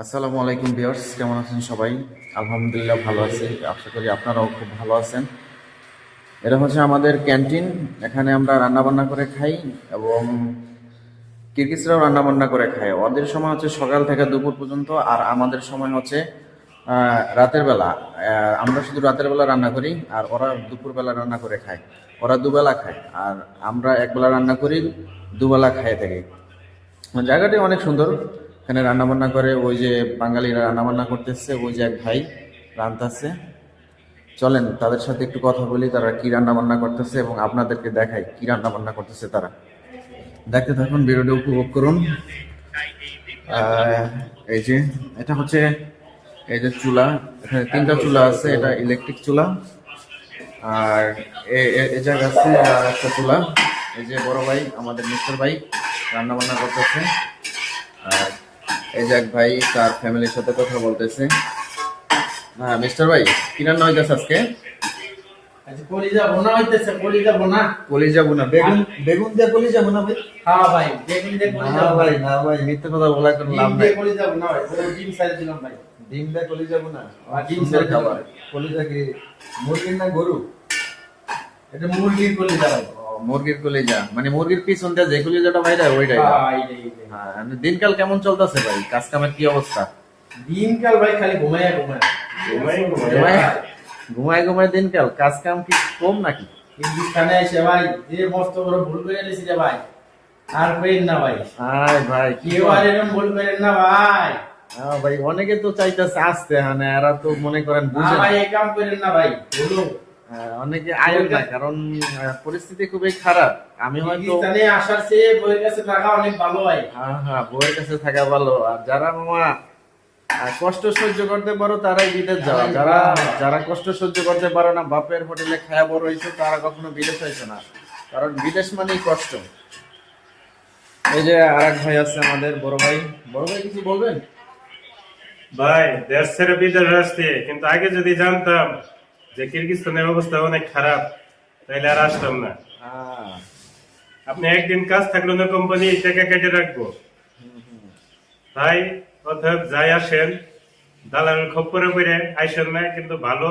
আসসালামু আলাইকুম ভিউয়ার্স, কেমন আছেন সবাই? আলহামদুলিল্লাহ ভালো আছি, আশা করি আপনারাও খুব ভালো আছেন। এটা হচ্ছে আমাদের ক্যান্টিন। এখানে আমরা রান্না বান্না করে খাই এবং কিরগিজরাও রান্না বান্না করে খায়। ওদের সময় হচ্ছে সকাল থেকে দুপুর পর্যন্ত, আর আমাদের সময় হচ্ছে রাতের বেলা। আমরা শুধু রাতের বেলা রান্না করি আর ওরা দুপুর বেলা রান্না করে খায়। ওরা দুবেলা খায় আর আমরা একবেলা রান্না করি, দুবেলা খায় থাকি। জায়গাটি অনেক সুন্দর। এখানে রান্না বান্না করে ওই যে বাঙালিরা রান্না বান্না করতেছে, ওই যে এক ভাই রান্তাছে। চলেন তাদের সাথে একটু কথা বলি, তারা কি রান্না বান্না করতেছে এবং আপনাদেরকে দেখাই কি রান্না বান্না করতেছে তারা। দেখতে থাকুন, ভিডিওটা উপভোগ করুন। এই যে এটা হচ্ছে, এই যে চুলা, এখানে তিনটা চুলা আছে, এটা ইলেকট্রিক চুলা। আর এই জায়গা আছে আর একটা চুলা। এই যে বড় ভাই, আমাদের মিস্টার ভাই রান্না বান্না করতেছে। আর এই যে এক ভাই তার ফ্যামিলির সাথে কথা বলতেছে। হ্যাঁ মিস্টার ভাই, কি রান্না হইতেছে আজকে? আচ্ছা, কলিজা ভুনা হইতেছে। কলিজা ভুনা। কলিজা বোনা, বেগুন বেগুন দিয়ে কলিজা বোনা ভাই? হ্যাঁ ভাই, বেগুন দিয়ে কলিজা না ভুনা। ভাই, না ভাই, মিথ্যা কথা বলা কোনো ডিম লাভ দিয়ে নাই। কলিজা ভুনা ভাই, পুরো ডিম সাইজ দিলাম ভাই। ডিম দিয়ে কলিজা বোনা? আর ডিম সুন্দর দিয়ে খাবার। কলিজা কি মুরগির না গরু? এটা মুরগির কলিজা ভাই। ও, মুরগির কলিজা, মানে মুরগির পিছন দিয়ে যে কলিজাটা বাইরে ওইটাই না? হ্যাঁ, এইটাই। হ্যাঁ, দিনকাল কেমন চলতেছে ভাই? কাজ কামের কি অবস্থা? দিনকাল ভাই খালি ঘুমাইয়া ঘুমায়। ঘুমায় ঘুমায় ঘুমায় দিনকাল? কাজ কাম কি কম নাকি? হিন্দুস্তানে এসে ভাই যে মস্ত বড় ভুল করে নিয়েছি রে ভাই, আর করেন না ভাই। আয় ভাই, কি কেউ আর এরকম ভুল করেন না ভাই। ভাই, অনেকে তো চাইতেছে আসতে, মানে এরা তো মনে করেন না বুঝে না। ভাই, এই কাম করেন না ভাই, বলো। অনেকে আয়ও না, কারণ পরিস্থিতি খুবই খারাপ। আমি হয়তো হিন্দুস্তানে আসার চেয়ে বইয়ের কাছে থাকা অনেক ভালো ভাই। হ্যাঁ হ্যাঁ, বউয়ের কাছে থাকা ভালো। আর যারা মামা কষ্ট সহ্য করতে পারো তারাই বিদেশ যাওয়া। যারা যারা কষ্ট সহ্য করতে পারো না, বাপের হোটেলে খায়া বড় হয়েছে, তারা কখনো বিদেশ হয়েছে না, কারণ বিদেশ মানেই কষ্ট। এই যে আরেক ভাই আছে আমাদের বড় ভাই। বড় ভাই কিছু বলবেন? ভাই, দেশ ছেড়ে বিদেশ আসছে, কিন্তু আগে যদি জানতাম যে কিরগিজস্তানের অবস্থা অনেক খারাপ, তাহলে আর আসতাম না। হ্যাঁ, আপনি একদিন কাজ থাকলো না, কোম্পানি টাকা কেটে রাখবো ভাই। অর্থাৎ যাই আসেন, দালাল খপ্পরে করে আইসেন না, কিন্তু ভালো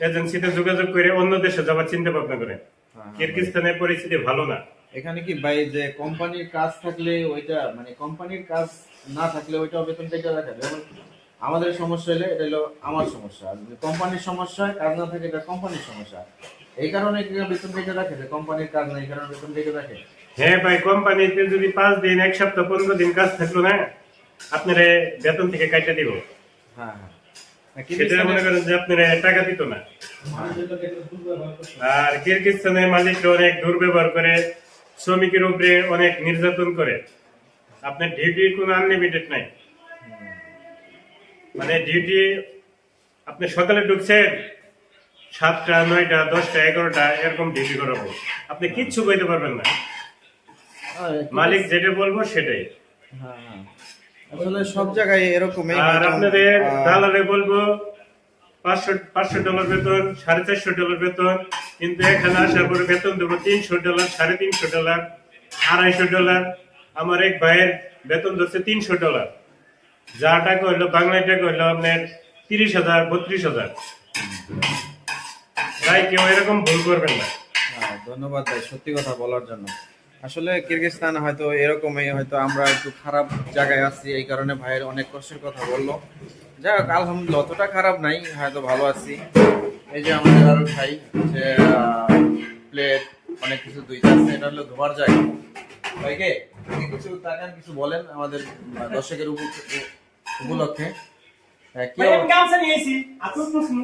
এজেন্সিতে যোগাযোগ করে অন্য দেশে যাওয়ার চিন্তা ভাবনা করেন। কিরগিজস্তানের পরিস্থিতি ভালো না। এখানে কি ভাই যে কোম্পানির কাজ থাকলে ওইটা, মানে কোম্পানির কাজ না থাকলে ওইটা বেতন থেকে রাখা, যেমন আমাদের সমস্যা হলে এটা হলো আমার সমস্যা, আর যদি কোম্পানির সমস্যা হয়, কাজ না থাকে, এটা কোম্পানির সমস্যা। এই কারণে কি বেতন থেকে রাখে, যে কোম্পানির কাজ নেই, এই কারণে বেতন থেকে রাখে। হ্যাঁ ভাই, কোম্পানিতে যদি 5 দিন, 1 সপ্তাহ, 15 দিন কাজ থাকলো না, আপনারা বেতন থেকে কাটে দিব। হ্যাঁ হ্যাঁ। সেটা মনে করেন যে আপনারা টাকা দিত না। আর কিরগিজস্তানের মালিকরা অনেক দুর্ব্যবহার করে, শ্রমিকের উপরে অনেক নির্যাতন করে। আপনার ডিউটি কোনো আনলিমিটেড নাই, মানে ডিউটি আপনি সকালে ঢুকছেন 7টা, 9টা, 10টা, 11টা এরকম ডিউটি করাবো, আপনি কিচ্ছু কইতে পারবেন না। মালিক যেটা বলবো সেটাই। হ্যাঁ হ্যাঁ, আসলে সব জায়গায় এরকমই। আর আপনাদের দালালে বলবো $500 বেতন, $450 বেতন, কিন্তু এখানে আসার পরে বেতন দেবো $300, $350, $250। আমার এক ভাইয়ের বেতন ধরছে $300, যা টাকা হইলো বাংলা টাকা হইলো আপনার 30,000, 32,000। তাই কেউ এরকম ভুল করবেন না। হ্যাঁ, ধন্যবাদ ভাই সত্যি কথা বলার জন্য। আসলে কিরগিজস্তান হয়তো এরকমই, হয়তো আমরা একটু খারাপ জায়গায় আছি, এই কারণে ভাইয়ের অনেক কষ্টের কথা বললো। যাই হোক, আলহামদুলিল্লাহ অতটা খারাপ নাই, হয়তো ভালো আছি। এই যে আমাদের আরো ভাই, যে প্লেট অনেক কিছু দুইটা আছে, এটা হলো ধোয়ার জায়গা। ভাইকে কিছু তাকান, কিছু বলেন আমাদের দর্শকের উপলক্ষে। কি ভাই, আমি গামছা নিয়ে এসেছি, আপনি প্রশ্ন।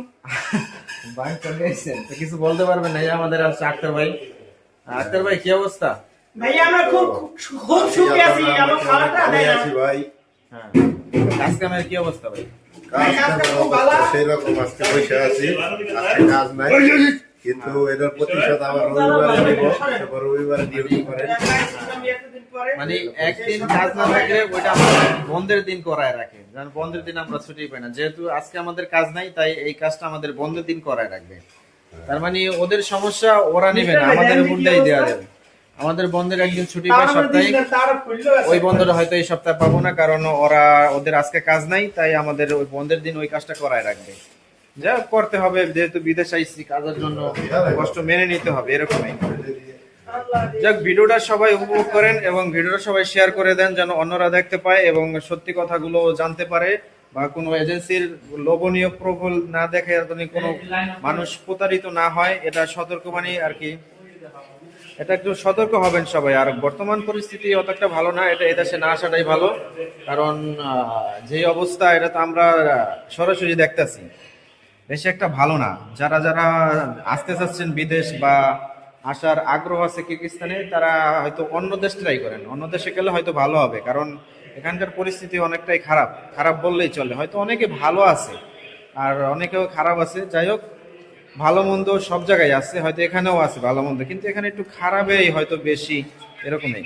বাইক চালিয়েছেন তো কিছু বলতে পারবেন না? এই যে আমাদের আছে আক্তার ভাই। আক্তার ভাই, কি অবস্থা? ভাই, আমরা খুব খুব সুখে আছি, আমার খাওয়াটা দেয় না। ভাই, হ্যাঁ, কাজ কামের কি অবস্থা ভাই? সেইরকম আজকে পয়সা আছি, আজকে কাজ নাই, কিন্তু এটার প্রতিশোধ আবার রবিবারে নিব। তারপর রবিবারে ডিউটি করে। মানে একদিন কাজ না থাকলে ওইটা আমাদের বন্ধের দিন করায় রাখে, কারণ বন্ধের দিন আমরা ছুটি পাই না। যেহেতু আজকে আমাদের কাজ নাই, তাই এই কাজটা আমাদের বন্ধের দিন করায় রাখবে। তার মানে ওদের সমস্যা ওরা নেবে না, আমাদের উপরটাই দেওয়া যাবে। আমাদের বন্ধের একদিন ছুটি পায় সাপ্তাহিক, ওই বন্ধটা হয়তো এই সপ্তাহে পাবো না, কারণ ওদের আজকে কাজ নাই, তাই আমাদের ওই বন্ধের দিন ওই কাজটা করায় রাখবে। যা করতে হবে, যেহেতু বিদেশ আইছি কাজের জন্য, কষ্ট মেনে নিতে হবে, এরকমই। যাক, ভিডিওটা সবাই উপভোগ করেন এবং ভিডিওটা সবাই শেয়ার করে দেন, যেন অন্যরা দেখতে পায় এবং সত্যি কথাগুলো জানতে পারে, বা কোনো এজেন্সির লোভনীয় প্রবল না দেখে যেন কোনো মানুষ প্রতারিত না হয়, এটা সতর্কবাণী আর কি। এটা একটু সতর্ক হবেন সবাই। আর বর্তমান পরিস্থিতি অত একটা ভালো না, এটা এদেশে না আসাটাই ভালো, কারণ যে অবস্থা এটা তো আমরা সরাসরি দেখতেছি, বেশি একটা ভালো না। যারা যারা আসতে চাচ্ছেন বিদেশ বা আসার আগ্রহ আছে কিরগিজস্তানে, তারা হয়তো অন্য দেশ ট্রাই করেন, অন্য দেশে গেলে হয়তো ভালো হবে, কারণ এখানকার পরিস্থিতি অনেকটাই খারাপ, খারাপ বললেই চলে। হয়তো অনেকে ভালো আছে আর অনেকেও খারাপ আছে, যাই হোক, ভালো মন্দ সব জায়গায় আছে, হয়তো এখানেও আছে ভালো মন্দ, কিন্তু এখানে একটু খারাপই হয়তো বেশি, এরকমই।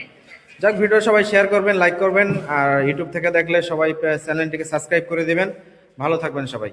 যাক, ভিডিও সবাই শেয়ার করবেন, লাইক করবেন, আর ইউটিউব থেকে দেখলে সবাই চ্যানেলটিকে সাবস্ক্রাইব করে দিবেন। ভালো থাকবেন সবাই।